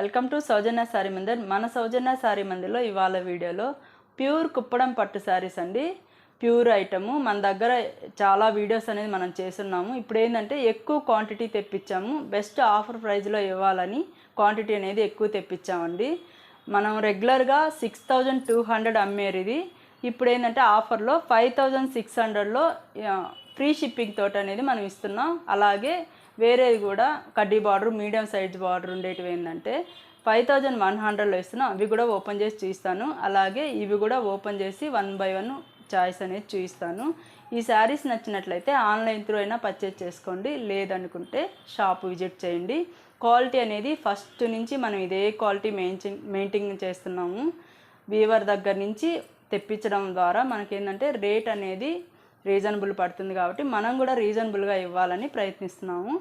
Welcome to Soujanya sorry Mandir. మన సౌజన్య sorry మందిర్లో ఇవాళ వీడియోలో ప్యూర్ కుప్పడం పట్టు శారీస్ అండి. ప్యూర్ ఐటము మన దగ్గర చాలా వీడియోస్ అనేది మనం చేస్తున్నాము. ఇప్పుడు ఏంటంటే ఎక్కువ క్వాంటిటీ తెప్పించాము, బెస్ట్ ఆఫర్ ప్రైస్లో ఇవ్వాలని క్వాంటిటీ అనేది ఎక్కువ తెప్పించామండి. మనం రెగ్యులర్గా 6200 అమ్మేరు ఇది. ఇప్పుడు ఏంటంటే ఆఫర్లో 5600లో ఫ్రీ షిప్పింగ్ తోటి అనేది మనం ఇస్తున్నాం. అలాగే వేరేది కూడా కడ్డీ బార్డర్, మీడియం సైజ్ బార్డర్ ఉండేటివి ఏంటంటే 5100లో ఇస్తున్నాం. అవి కూడా ఓపెన్ చేసి చూపిస్తాను. అలాగే ఇవి కూడా ఓపెన్ చేసి 1 by 1 చాయిస్ అనేది చూపిస్తాను. ఈ శారీస్ నచ్చినట్లయితే ఆన్లైన్ త్రూ అయినా పర్చేజ్ చేసుకోండి, లేదనుకుంటే షాప్ విజిట్ చేయండి. క్వాలిటీ అనేది ఫస్ట్ నుంచి మనం ఇదే క్వాలిటీ మెయింటైన్ చేస్తున్నాము. వీవర్ దగ్గర నుంచి తెప్పించడం ద్వారా మనకేంటంటే రేట్ అనేది రీజనబుల్ పడుతుంది, కాబట్టి మనం కూడా రీజనబుల్గా ఇవ్వాలని ప్రయత్నిస్తున్నాము.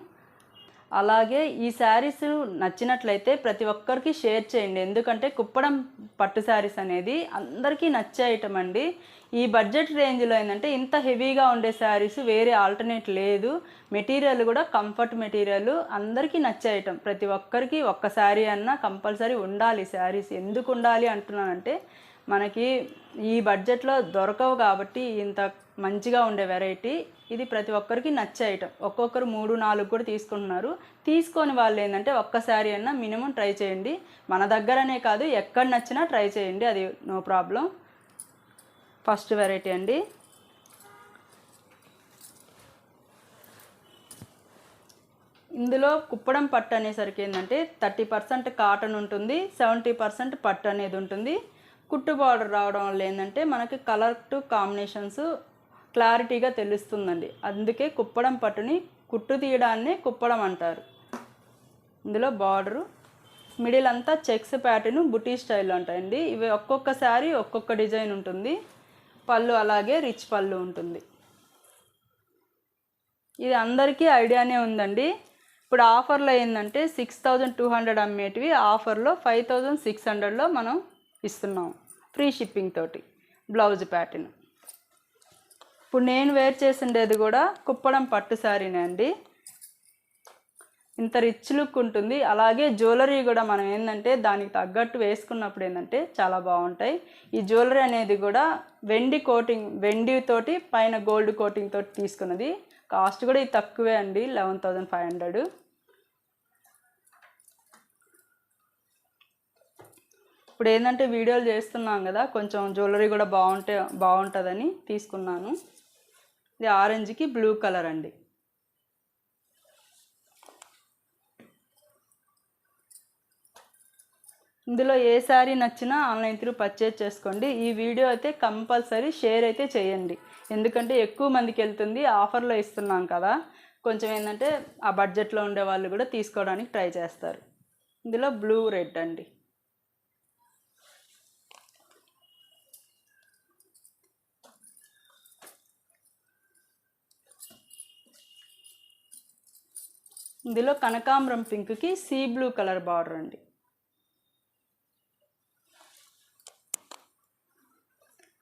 అలాగే ఈ శారీస్ నచ్చినట్లయితే ప్రతి ఒక్కరికి షేర్ చేయండి, ఎందుకంటే కుప్పడం పట్టు శారీస్ అనేది అందరికీ నచ్చే ఐటమ్ అండి. ఈ బడ్జెట్ రేంజ్లో ఏంటంటే ఇంత హెవీగా ఉండే శారీస్ వేరే ఆల్టర్నేట్ లేదు. మెటీరియల్ కూడా కంఫర్ట్ మెటీరియల్, అందరికీ నచ్చే ఐటమ్. ప్రతి ఒక్కరికి ఒక్క శారీ అన్నా కంపల్సరీ ఉండాలి. శారీస్ ఎందుకు ఉండాలి అంటున్నానంటే మనకి ఈ బడ్జెట్లో దొరకవు కాబట్టి ఇంత మంచిగా ఉండే వెరైటీ ఇది ప్రతి ఒక్కరికి నచ్చే ఐటమ్. ఒక్కొక్కరు 3-4 కూడా తీసుకుంటున్నారు. తీసుకొని వాళ్ళు ఏంటంటే ఒక్కసారి అయినా మినిమం ట్రై చేయండి. మన దగ్గరనే కాదు, ఎక్కడ నచ్చినా ట్రై చేయండి, అది నో ప్రాబ్లం. ఫస్ట్ వెరైటీ అండి. ఇందులో కుప్పడం పట్టు అనేసరికి ఏంటంటే 30% కాటన్ ఉంటుంది, 70% పట్టు అనేది ఉంటుంది. కుట్టు బార్డర్ రావడం వల్ల ఏంటంటే మనకి కలర్ టు కాంబినేషన్స్ క్లారిటీగా తెలుస్తుందండి. అందుకే కుప్పడం పట్టుని కుట్టు తీయడాన్ని కుప్పడం అంటారు. ఇందులో బార్డరు మిడిల్ అంతా చెక్స్ ప్యాటర్న్ బుటీ స్టైల్లో ఉంటాయండి. ఇవి ఒక్కొక్కసారి ఒక్కొక్క డిజైన్ ఉంటుంది. పళ్ళు అలాగే రిచ్ పళ్ళు ఉంటుంది. ఇది అందరికీ ఐడియానే ఉందండి. ఇప్పుడు ఆఫర్లో ఏంటంటే 6200 అమ్మేటివి ఆఫర్లో 5600లో మనం ఇస్తున్నాం ఫ్రీ షిప్పింగ్ తోటి. బ్లౌజ్ ప్యాటర్న్ ఇప్పుడు నేను వేర్ చేసిండేది కూడా కుప్పడం పట్టు శారీనే అండి. ఇంత రిచ్ లుక్ ఉంటుంది. అలాగే జ్యువెలరీ కూడా మనం ఏంటంటే దానికి తగ్గట్టు వేసుకున్నప్పుడు ఏంటంటే చాలా బాగుంటాయి. ఈ జ్యువెలరీ అనేది కూడా వెండి తోటి పైన గోల్డ్ కోటింగ్ తోటి తీసుకున్నది. కాస్ట్ కూడా ఇది తక్కువే అండి, 11500. ఇప్పుడు ఏంటంటే వీడియోలు చేస్తున్నాం కదా, కొంచెం జ్యువెలరీ కూడా బాగుంటుందని తీసుకున్నాను. ఇది ఆరెంజ్కి బ్లూ కలర్ అండి. ఇందులో ఏ శారీ నచ్చినా ఆన్లైన్ త్రూ పర్చేజ్ చేసుకోండి. ఈ వీడియో అయితే కంపల్సరీ షేర్ అయితే చేయండి, ఎందుకంటే ఎక్కువ మందికి వెళ్తుంది. ఆఫర్లో ఇస్తున్నాం కదా, కొంచెం ఏంటంటే ఆ బడ్జెట్లో ఉండే వాళ్ళు కూడా తీసుకోవడానికి ట్రై చేస్తారు. ఇందులో బ్లూ రెడ్ అండి. ఇందులో కనకాంబరం పింక్కి సీ బ్లూ కలర్ బార్డర్ అండి.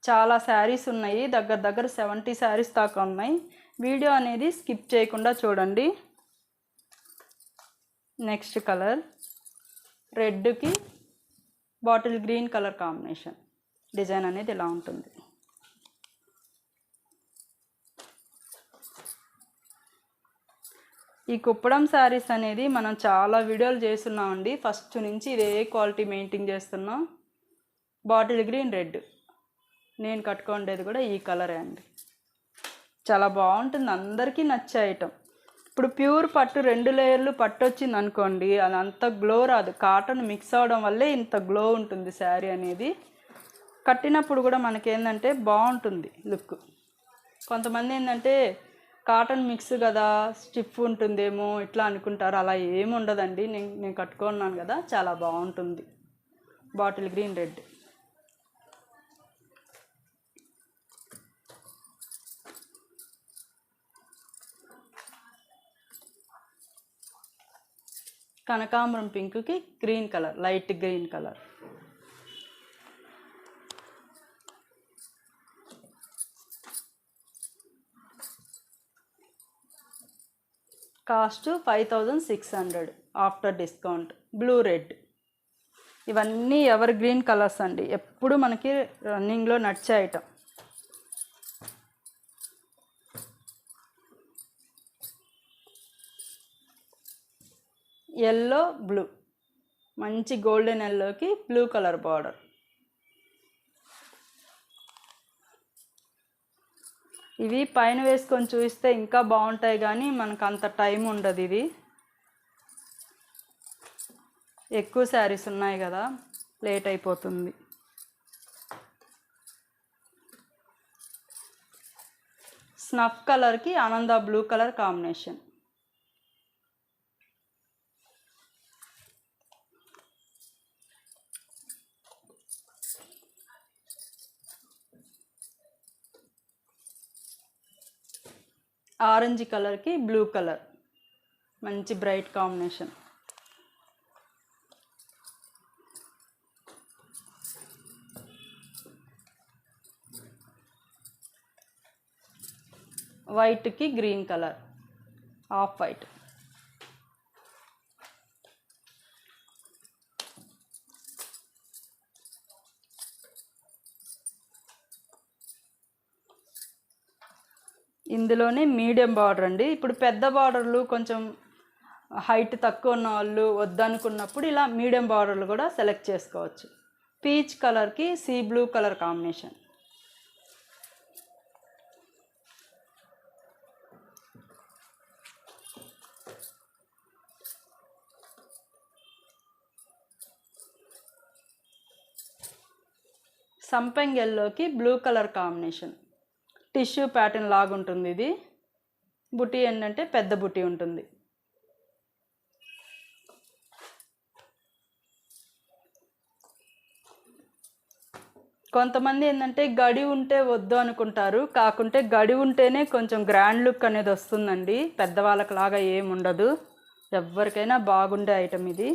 చాలా శారీస్ ఉన్నాయి, దగ్గర 70 శారీస్ దాకా ఉన్నాయి. వీడియో అనేది స్కిప్ చేయకుండా చూడండి. నెక్స్ట్ కలర్ రెడ్కి bottle green colour combination. Design అనేది ఇలా ఉంటుంది. ఈ కుప్పడం శారీస్ అనేది మనం చాలా వీడియోలు చేస్తున్నామండి. ఫస్ట్ నుంచి ఇదే క్వాలిటీ మెయింటైన్ చేస్తున్నాం. బాటిల్ గ్రీన్ రెడ్, నేను కట్టుకోండేది కూడా ఈ కలరే అండి. చాలా బాగుంటుంది, అందరికీ నచ్చే ఐటమ్. ఇప్పుడు ప్యూర్ పట్టు 2 లేయర్లు పట్టు వచ్చింది అనుకోండి, అది అంత గ్లో రాదు. కాటన్ మిక్స్ అవడం వల్లే ఇంత గ్లో ఉంటుంది శారీ అనేది. కట్టినప్పుడు కూడా మనకేంటంటే బాగుంటుంది లుక్. కొంతమంది ఏంటంటే కాటన్ మిక్స్ కదా స్టిఫ్ ఉంటుందేమో ఇట్లా అనుకుంటారు, అలా ఏమి ఉండదండి. నేను కట్టుకున్నాను కదా, చాలా బాగుంటుంది. Bottle green red. కనకాంబరం పింక్కి green colour, light green colour. Cost 5600 after discount. Blue red. ఇవన్నీ ఎవర్ గ్రీన్ కలర్స్ అండి, ఎప్పుడు మనకి రన్నింగ్లో నడిచే ఐటమ్. ఎల్లో బ్లూ, మంచి గోల్డెన్ ఎల్లోకి బ్లూ కలర్ బార్డర్. ఇవి పైన వేసుకొని చూస్తే ఇంకా బాగుంటాయి కానీ మనకు అంత టైం ఉండదు. ఇది ఎక్కువ శారీస్ ఉన్నాయి కదా, లేట్ అయిపోతుంది. స్నఫ్ కలర్కి ఆనంద బ్లూ కలర్ కాంబినేషన్. ఆరెంజ్ కలర్కి బ్లూ కలర్, మంచి బ్రైట్ కాంబినేషన్. వైట్కి గ్రీన్ కలర్, ఆఫ్ వైట్. ఇందులోనే మీడియం బార్డర్ అండి. ఇప్పుడు పెద్ద బార్డర్లు కొంచెం హైట్ తక్కువ ఉన్న వాళ్ళు వద్దనుకున్నప్పుడు ఇలా మీడియం బార్డర్లు కూడా సెలెక్ట్ చేసుకోవచ్చు. పీచ్ కలర్కి సీ బ్లూ కలర్ కాంబినేషన్. సంపెంగ్ ఎల్లోకి blue colour combination. Tissue pattern లాగా ఉంటుంది. ఇది బుటీ ఏంటంటే పెద్ద బుటీ ఉంటుంది. కొంతమంది ఏంటంటే గడి ఉంటే వద్దు అనుకుంటారు, కాకుంటే గడి ఉంటేనే కొంచెం గ్రాండ్ లుక్ అనేది వస్తుందండి. పెద్దవాళ్ళకి లాగా ఏముండదు, ఎవరికైనా బాగుండే ఐటమ్ ఇది.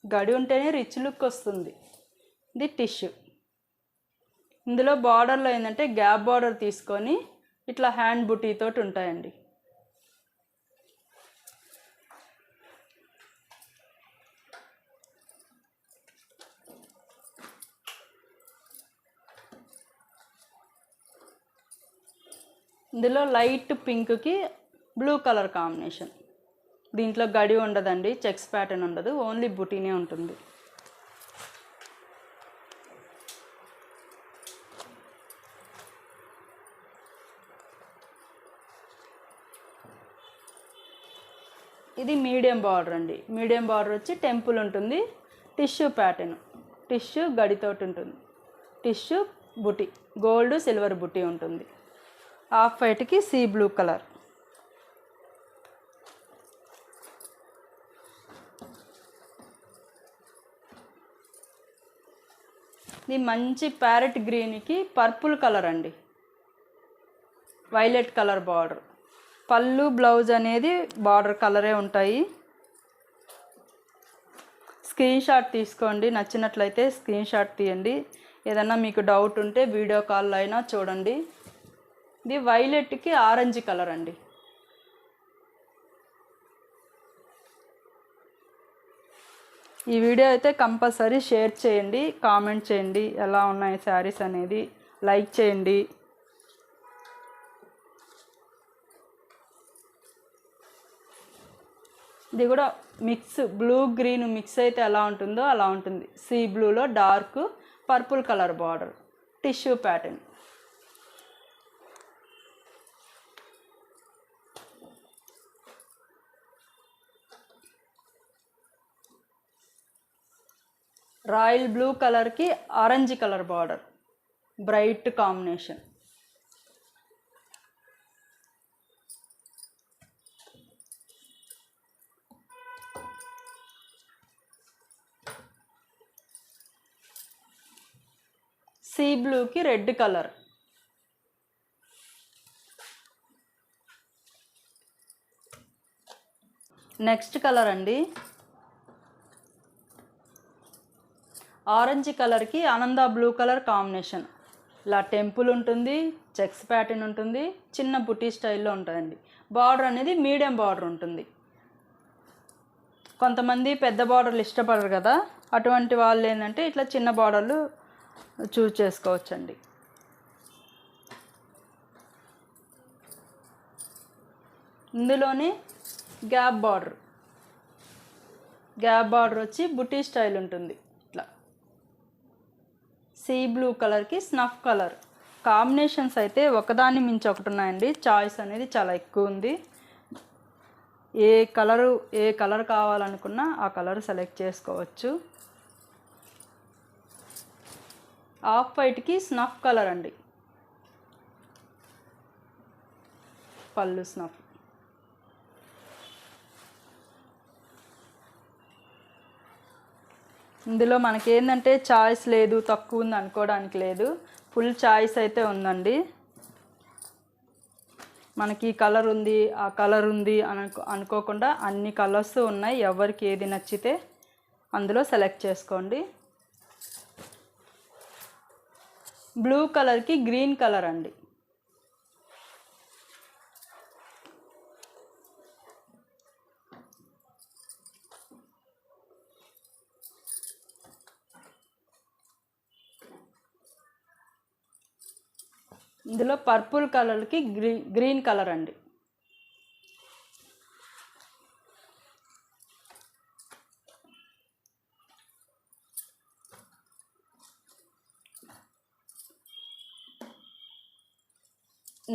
గడి ఉంటేనే రిచ్ లుక్ వస్తుంది. ఇది టిష్యూ. ఇందులో బార్డర్లో ఏంటంటే గ్యాప్ బార్డర్ తీసుకొని ఇట్లా హ్యాండ్ బుటీతోటి ఉంటాయండి. ఇందులో లైట్ పింక్కి బ్లూ కలర్ కాంబినేషన్. దీంట్లో గడి ఉండదండి, చెక్స్ ప్యాటర్న్ ఉండదు, ఓన్లీ బుటీనే ఉంటుంది. ఇది మీడియం బార్డర్ అండి. మీడియం బార్డర్ వచ్చి టెంపుల్ ఉంటుంది. టిష్యూ ప్యాటర్న్, టిష్యూ గడితోటి ఉంటుంది. టిష్యూ బుటీ, గోల్డ్ సిల్వర్ బుటీ ఉంటుంది. ఆఫ్ వైట్కి సీ బ్లూ కలర్. ఇది మంచి ప్యారెట్ గ్రీన్కి పర్పుల్ కలర్ అండి, వైలెట్ కలర్ బార్డర్. పళ్ళు బ్లౌజ్ అనేది బార్డర్ కలరే ఉంటాయి. స్క్రీన్ షాట్ తీసుకోండి, నచ్చినట్లయితే స్క్రీన్ షాట్ తీయండి. ఏదన్నా మీకు డౌట్ ఉంటే వీడియో కాల్లో అయినా చూడండి. ఇది వైలెట్కి ఆరెంజ్ కలర్ అండి. ఈ వీడియో అయితే కంపల్సరీ షేర్ చేయండి, కామెంట్ చేయండి ఎలా ఉన్నాయి శారీస్ అనేది, లైక్ చేయండి. ఇది కూడా మిక్స్, బ్లూ గ్రీన్ మిక్స్ అయితే ఎలా ఉంటుందో అలా ఉంటుంది. సీ బ్లూలో dark purple colour border, tissue pattern. Royal blue కలర్కి orange colour border, bright combination. Sea బ్లూకి రెడ్ కలర్. నెక్స్ట్ కలర్ అండి, ఆరెంజ్ కలర్కి ఆనంద బ్లూ కలర్ కాంబినేషన్. ఇలా టెంపుల్ ఉంటుంది, చెక్స్ ప్యాటర్న్ ఉంటుంది, చిన్న బుటీ స్టైల్లో ఉంటుందండి. బార్డర్ అనేది మీడియం బార్డర్ ఉంటుంది. కొంతమంది పెద్ద బార్డర్లు ఇష్టపడరు కదా, అటువంటి వాళ్ళు ఏంటంటే ఇట్లా చిన్న బార్డర్లు చూస్ చేసుకోవచ్చండి. ఇందులోనే గ్యాప్ బార్డర్ వచ్చి బుటీ స్టైల్ ఉంటుంది. ఇట్లా సీ బ్లూ కలర్కి స్నఫ్ కలర్ కాంబినేషన్స్ అయితే ఒకదాన్ని మించి ఒకటి ఉన్నాయండి. చాయిస్ అనేది చాలా ఎక్కువ ఉంది. ఏ కలర్ కావాలనుకున్నా ఆ కలర్ సెలెక్ట్ చేసుకోవచ్చు. ఆఫ్ వైట్కి స్నఫ్ కలర్ అండి, పళ్ళు స్నఫ్. ఇందులో మనకి ఏంటంటే చాయిస్ లేదు, తక్కువ ఉంది అనుకోవడానికి లేదు, ఫుల్ చాయిస్ అయితే ఉందండి. మనకి ఈ కలర్ ఉంది, ఆ కలర్ ఉంది అనుకోకుండా అన్ని కలర్స్ ఉన్నాయి. ఎవరికి ఏది నచ్చితే అందులో సెలెక్ట్ చేసుకోండి. బ్లూ కలర్కి గ్రీన్ కలర్ అండి. ఇందులో పర్పుల్ కలర్కి గ్రీన్ కలర్ అండి.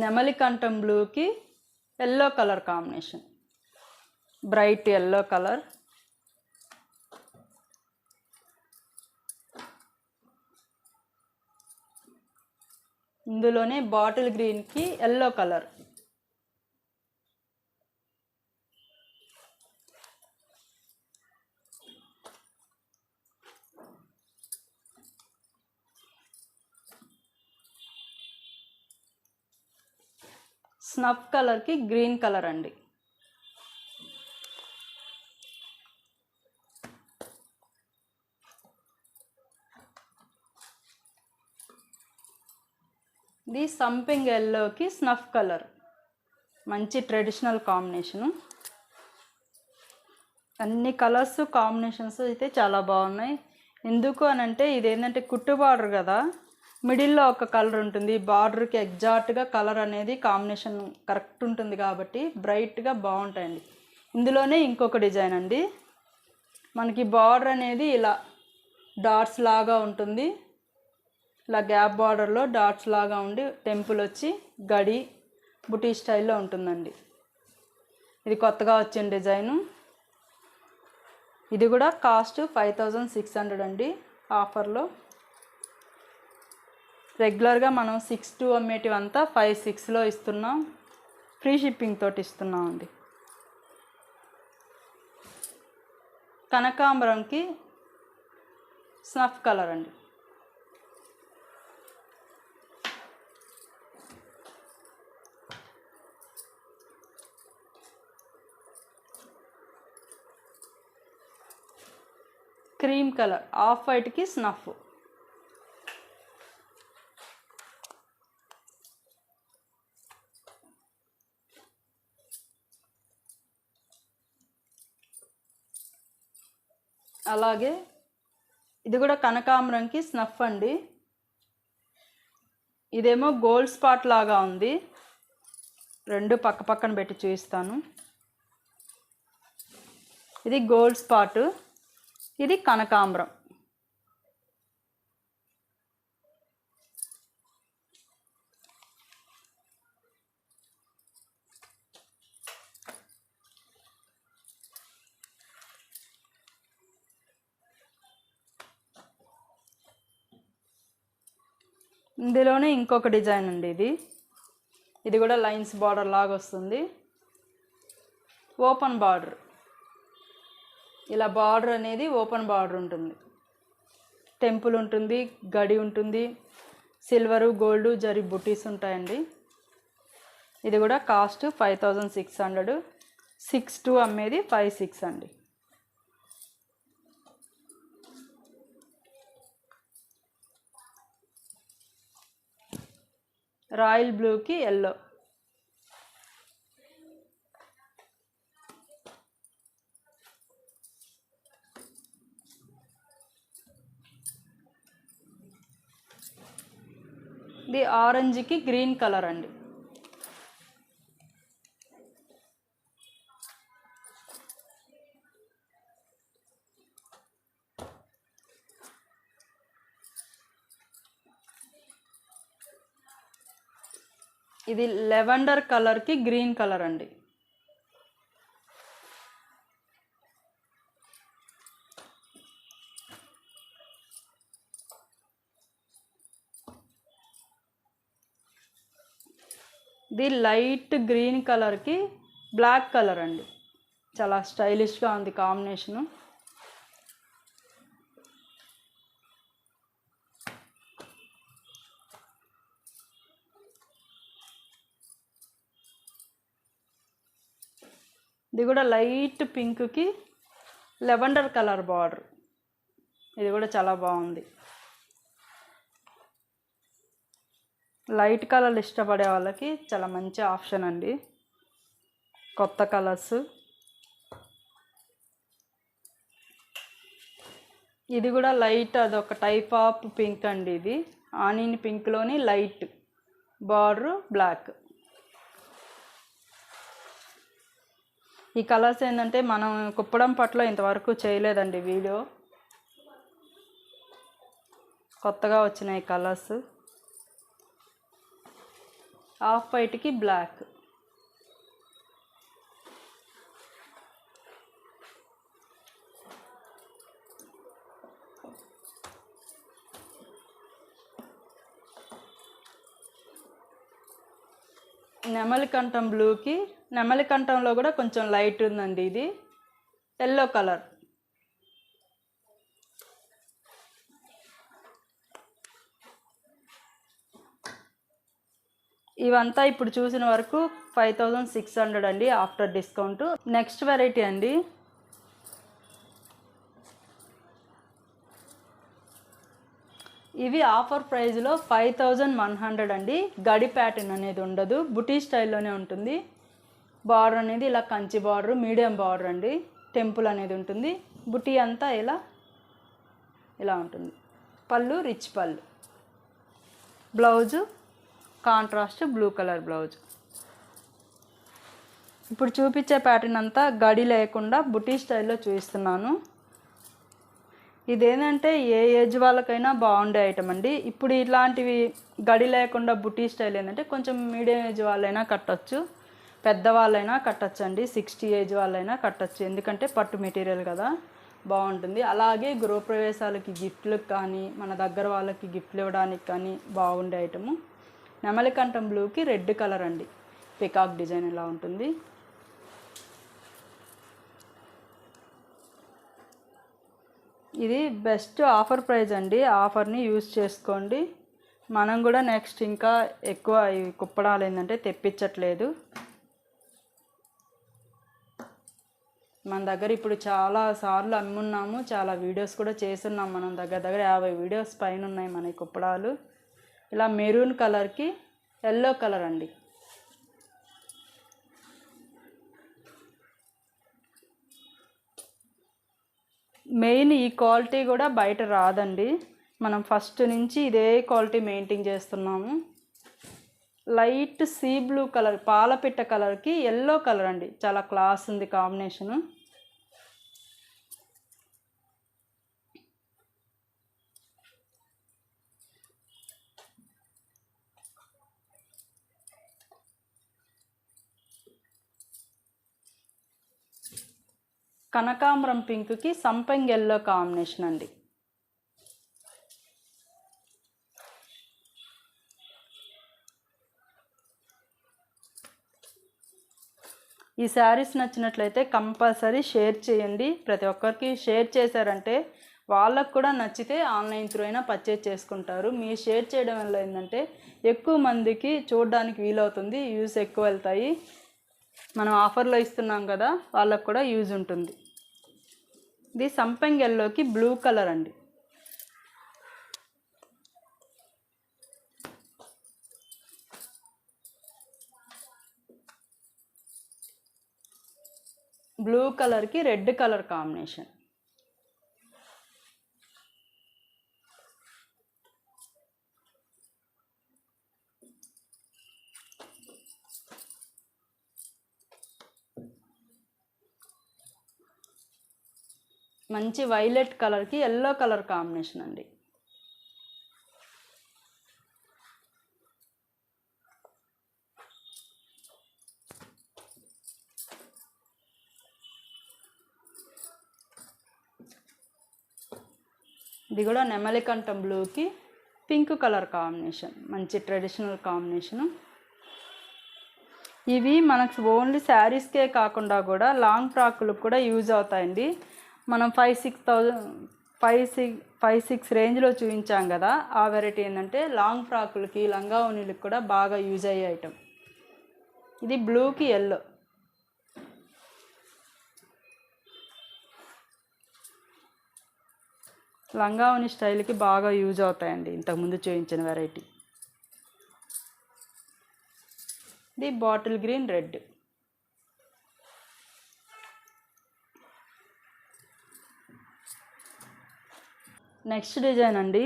నెమలి కంఠం బ్లూకి yellow colour combination, bright yellow colour. ఇందులోనే బాటిల్ గ్రీన్కి ఎల్లో కలర్. స్నఫ్ కలర్కి గ్రీన్ కలర్ అండి. ఇది సంపింగ్ ఎల్లోకి స్నఫ్ కలర్, మంచి ట్రెడిషనల్ కాంబినేషను. అన్ని కలర్స్ కాంబినేషన్స్ అయితే చాలా బాగున్నాయి. ఎందుకు అని అంటే ఇదేంటంటే కుట్టు బార్డర్ కదా, మిడిల్లో ఒక కలర్ ఉంటుంది, బార్డర్కి ఎగ్జాక్ట్గా కలర్ అనేది కాంబినేషన్ కరెక్ట్ ఉంటుంది కాబట్టి బ్రైట్గా బాగుంటాయండి. ఇందులోనే ఇంకొక డిజైన్ అండి, మనకి బార్డర్ అనేది ఇలా డాట్స్ లాగా ఉంటుంది. ఇలా గ్యాప్ బార్డర్లో డాట్స్ లాగా ఉండి టెంపుల్ వచ్చి గడి బుటీ స్టైల్లో ఉంటుందండి. ఇది కొత్తగా వచ్చిన డిజైను. ఇది కూడా కాస్ట్ 5600 అండి ఆఫర్లో. రెగ్యులర్గా మనం 62 అమ్మేటివంతా 56లో ఇస్తున్నాం, ఫ్రీ షిప్పింగ్ తోటి ఇస్తున్నాం అండి. కనకాంబరంకి స్నఫ్ కలర్ అండి. క్రీమ్ కలర్ ఆఫ్ వైట్కి స్నఫ్. అలాగే ఇది కూడా కనకాంబరంకి స్నఫ్ అండి. ఇదేమో గోల్డ్ స్పాట్ లాగా ఉంది, రెండు పక్క పక్కన పెట్టి చూపిస్తాను. ఇది గోల్డ్ స్పాట్, ఇది కనకాంబరం. ఇందులోనే ఇంకొక డిజైన్ అండి, ఇది కూడా లైన్స్ బార్డర్ లాగా వస్తుంది, ఓపెన్ బార్డర్. ఇలా బార్డర్ అనేది ఓపెన్ బార్డర్ ఉంటుంది, టెంపుల్ ఉంటుంది, గడి ఉంటుంది, సిల్వరు గోల్డ్ జరీ బుటీస్ ఉంటాయండి. ఇది కూడా కాస్ట్ 5600, 62 అమ్మేది 56 అండి. రాయల్ బ్లూకి ఎల్లో. ఇది ఆరెంజ్కి గ్రీన్ కలర్ అండి. ఇది లెవెండర్ కలర్కి గ్రీన్ కలర్ అండి. ఇది లైట్ గ్రీన్ కలర్కి బ్లాక్ కలర్ అండి. చాలా స్టైలిష్గా ఉంది కాంబినేషను. ఇది కూడా లైట్ పింక్కి లెవెండర్ కలర్ బార్డర్. ఇది కూడా చాలా బాగుంది. లైట్ కలర్లు ఇష్టపడే వాళ్ళకి చాలా మంచి ఆప్షన్ అండి. కొత్త కలర్స్. ఇది కూడా లైట్, అదొక టైప్ ఆఫ్ పింక్ అండి. ఇది ఆనియన్ పింక్లోని లైట్ బార్డరు బ్లాక్. ఈ కలర్స్ ఏంటంటే మనం కుప్పడం పట్ల ఇంతవరకు చేయలేదండి వీడియో. కొత్తగా వచ్చినాయి కలర్స్. ఆఫ్ వైట్కి బ్లాక్. నెమలికంఠం బ్లూకి, నెమలికంఠంలో కూడా కొంచెం లైట్ ఉందండి. ఇది ఎల్లో కలర్. ఇవంతా ఇప్పుడు చూసిన వరకు 5600 అండి ఆఫ్టర్ డిస్కౌంట్. నెక్స్ట్ వెరైటీ అండి. ఇవి ఆఫర్ ప్రైస్లో 5100 అండి. గడి ప్యాటర్న్ అనేది ఉండదు, బుటీ స్టైల్లోనే ఉంటుంది. బార్డర్ అనేది ఇలా కంచి బార్డర్, మీడియం బార్డర్ అండి. టెంపుల్ అనేది ఉంటుంది. బుటీ అంతా ఇలా ఉంటుంది. పళ్ళు రిచ్ పళ్ళు. Blouse contrast blue colour blouse. ఇప్పుడు చూపించే ప్యాటర్న్ అంతా గడి లేకుండా బుటీ స్టైల్లో చూపిస్తున్నాను. ఇదేంటంటే ఏ ఏజ్ వాళ్ళకైనా బాగుండే ఐటమ్ అండి. ఇప్పుడు ఇలాంటివి గడి లేకుండా బుటీ స్టైల్ ఏంటంటే కొంచెం మీడియం ఏజ్ వాళ్ళైనా కట్టచ్చు, పెద్దవాళ్ళైనా కట్టచ్చు అండి. 60 ఏజ్ వాళ్ళైనా కట్టచ్చు. ఎందుకంటే పట్టు మెటీరియల్ కదా, బాగుంటుంది. అలాగే గృహప్రవేశాలకి గిఫ్ట్లకు కానీ మన దగ్గర వాళ్ళకి గిఫ్ట్లు ఇవ్వడానికి కానీ బాగుండే ఐటము. నెమలికంఠం బ్లూకి రెడ్ కలర్ అండి. పికాక్ డిజైన్ ఇలా ఉంటుంది. ఇది బెస్ట్ ఆఫర్ ప్రైస్ అండి. ఆఫర్ని యూజ్ చేసుకోండి. మనం కూడా నెక్స్ట్ ఇంకా ఎక్కువ ఈ కుప్పడాలు ఏంటంటే తెప్పించట్లేదు. మన దగ్గర ఇప్పుడు చాలా సార్లు అమ్మున్నాము, చాలా వీడియోస్ కూడా చేస్తున్నాం. మనం దగ్గర 50 వీడియోస్ పైన ఉన్నాయి మన కుప్పడాలు. ఇలా మెరూన్ కలర్కి ఎల్లో కలర్ అండి. మెయిన్ ఈ క్వాలిటీ కూడా బయట రాదండి. మనం ఫస్ట్ నుంచి ఇదే క్వాలిటీ మెయింటైన్ చేస్తున్నాము. లైట్ సీ బ్లూ కలర్, పాలపిట్ట కలర్కి ఎల్లో కలర్ అండి. చాలా క్లాస్ ఉంది కాంబినేషను. కనకాంబరం పింక్కి సంపంగి ఎల్లో కాంబినేషన్ అండి. ఈ శారీస్ నచ్చినట్లయితే కంపల్సరీ షేర్ చేయండి. ప్రతి ఒక్కరికి షేర్ చేశారంటే వాళ్ళకు కూడా నచ్చితే ఆన్లైన్ త్రూ అయినా పర్చేజ్ చేసుకుంటారు. మీరు షేర్ చేయడం వల్ల ఏంటంటే ఎక్కువ మందికి చూడడానికి వీలవుతుంది, యూస్ ఎక్కువ వెళ్తాయి. మనం ఆఫర్లో ఇస్తున్నాం కదా, వాళ్ళకు కూడా యూజ్ ఉంటుంది. ఇది సంపంగి ఎల్లోకి బ్లూ కలర్ అండి. బ్లూ కలర్కి రెడ్ కలర్ కాంబినేషన్. మంచి వైలెట్ కలర్కి ఎల్లో కలర్ కాంబినేషన్ అండి. ఇది కూడా నెమలికంఠం బ్లూకి పింక్ కలర్ కాంబినేషన్, మంచి ట్రెడిషనల్ కాంబినేషను. ఇవి మనకు ఓన్లీ శారీస్కే కాకుండా కూడా లాంగ్ ఫ్రాకులకు కూడా యూజ్ అవుతాయండి. మనం 5-6 రేంజ్లో చూపించాం కదా, ఆ వెరైటీ ఏంటంటే లాంగ్ ఫ్రాకులకి లంగా ఓణీలకు కూడా బాగా యూజ్ అయ్యే ఐటమ్. ఇది బ్లూకి ఎల్లో. లంగా ఓణి స్టైల్కి బాగా యూజ్ అవుతాయండి ఇంతకుముందు చూపించిన వెరైటీ. ఇది bottle green red. Next design అండి.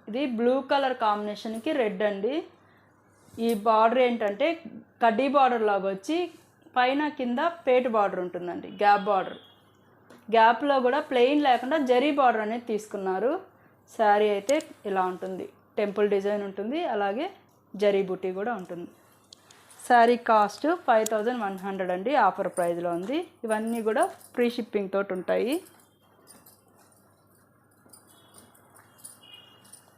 ఇది బ్లూ కలర్ కాంబినేషన్కి రెడ్ అండి. ఈ బార్డర్ ఏంటంటే కడ్డీ బార్డర్ లాగా వచ్చి పైన కింద పేటు బార్డర్ ఉంటుందండి, గ్యాప్ బార్డర్. గ్యాప్లో కూడా ప్లెయిన్ లేకుండా జరీ బార్డర్ అనేది తీసుకున్నారు. శారీ అయితే ఇలా ఉంటుంది, టెంపుల్ డిజైన్ ఉంటుంది, అలాగే జరీ బుటీ కూడా ఉంటుంది. శారీ కాస్ట్ 5100 అండి, ఆఫర్ ప్రైస్లో ఉంది. ఇవన్నీ కూడా ఫ్రీ షిప్పింగ్ తోటి ఉంటాయి.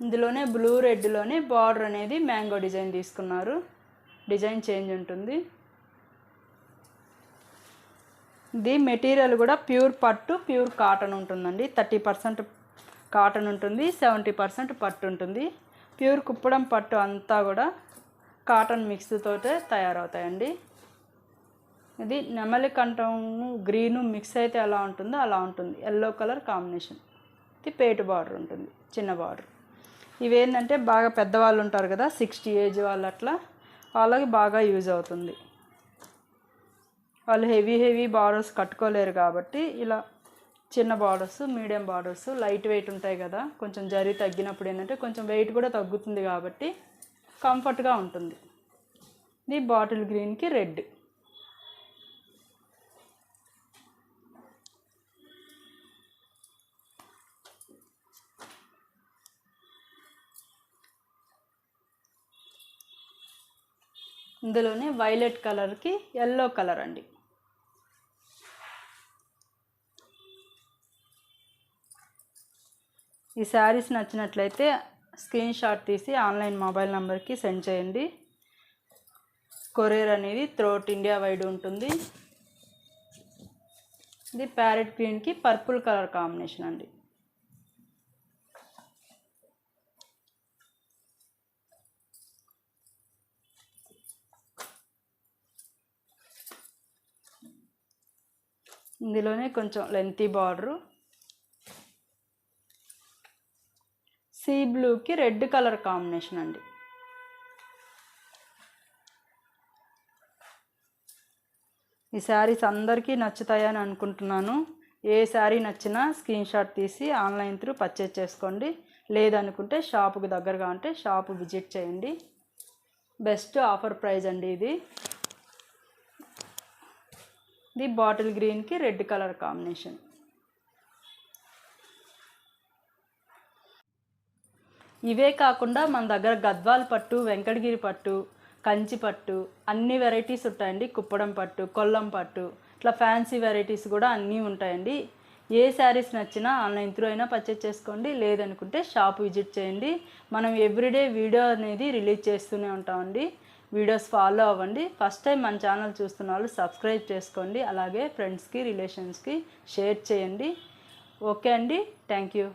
ఇందులోనే బ్లూ రెడ్లోనే బార్డర్ అనేది మ్యాంగో డిజైన్ తీసుకున్నారు, డిజైన్ చేంజ్ ఉంటుంది. ఇది మెటీరియల్ కూడా ప్యూర్ పట్టు, ప్యూర్ కాటన్ ఉంటుందండి. 30% కాటన్ ఉంటుంది, 70% పట్టు ఉంటుంది. ప్యూర్ కుప్పడం పట్టు అంతా కూడా కాటన్ మిక్స్ తోటే తయారవుతాయండి. ఇది నెమలికంఠం గ్రీను మిక్స్ అయితే ఎలా ఉంటుందో అలా ఉంటుంది, ఎల్లో కలర్ కాంబినేషన్. ఇది పేటు బార్డర్ ఉంటుంది, చిన్న బార్డర్. ఇవేంటంటే బాగా పెద్దవాళ్ళు ఉంటారు కదా, 60 ఏజ్ వాళ్ళు, అట్లా వాళ్ళకి బాగా యూజ్ అవుతుంది. వాళ్ళు హెవీ బార్డర్స్ కట్టుకోలేరు కాబట్టి ఇలా చిన్న borders, medium borders, light weight ఉంటాయి కదా, కొంచెం జరీ తగ్గినప్పుడు ఏంటంటే కొంచెం వెయిట్ కూడా తగ్గుతుంది కాబట్టి కంఫర్ట్గా ఉంటుంది. ఇది బాటిల్ గ్రీన్కి రెడ్. ఇందులోనే వైలెట్ కలర్కి ఎల్లో కలర్ అండి. ఈ శారీస్ నచ్చినట్లయితే స్క్రీన్ షాట్ తీసి ఆన్లైన్ మొబైల్ నెంబర్కి సెండ్ చేయండి. కొరియర్ అనేది త్రూఅవుట్ ఇండియా వైడ్ ఉంటుంది. ఇది ప్యారెట్ గ్రీన్కి పర్పుల్ కలర్ కాంబినేషన్ అండి. ఇందులోనే కొంచెం లెంతీ బార్డరు. సీ బ్లూకి రెడ్ కలర్ కాంబినేషన్ అండి. ఈ శారీస్ అందరికీ నచ్చుతాయని అనుకుంటున్నాను. ఏ శారీ నచ్చినా స్క్రీన్ షాట్ తీసి ఆన్లైన్ త్రూ పర్చేజ్ చేసుకోండి. లేదనుకుంటే షాపుకి దగ్గరగా ఉంటే షాపు విజిట్ చేయండి. బెస్ట్ ఆఫర్ ప్రైస్ అండి ఇది. ఇది బాటిల్ గ్రీన్కి రెడ్ కలర్ కాంబినేషన్. ఇవే కాకుండా మన దగ్గర గద్వాల్ పట్టు, వెంకటగిరి పట్టు, కంచి పట్టు అన్ని వెరైటీస్ ఉంటాయండి. కుప్పడం పట్టు, కొల్లం పట్టు, ఇట్లా ఫ్యాన్సీ వెరైటీస్ కూడా అన్నీ ఉంటాయండి. ఏ శారీస్ నచ్చినా ఆన్లైన్ త్రూ అయినా పర్చేజ్ చేసుకోండి. లేదనుకుంటే షాప్ విజిట్ చేయండి. మనం ఎవ్రీడే వీడియో అనేది రిలీజ్ చేస్తూనే ఉంటామండి. వీడియోస్ ఫాలో అవ్వండి. ఫస్ట్ టైం మన ఛానల్ చూస్తున్న వాళ్ళు సబ్స్క్రైబ్ చేసుకోండి. అలాగే ఫ్రెండ్స్కి, రిలేషన్స్కి షేర్ చేయండి. ఓకే అండి, థ్యాంక్ యూ.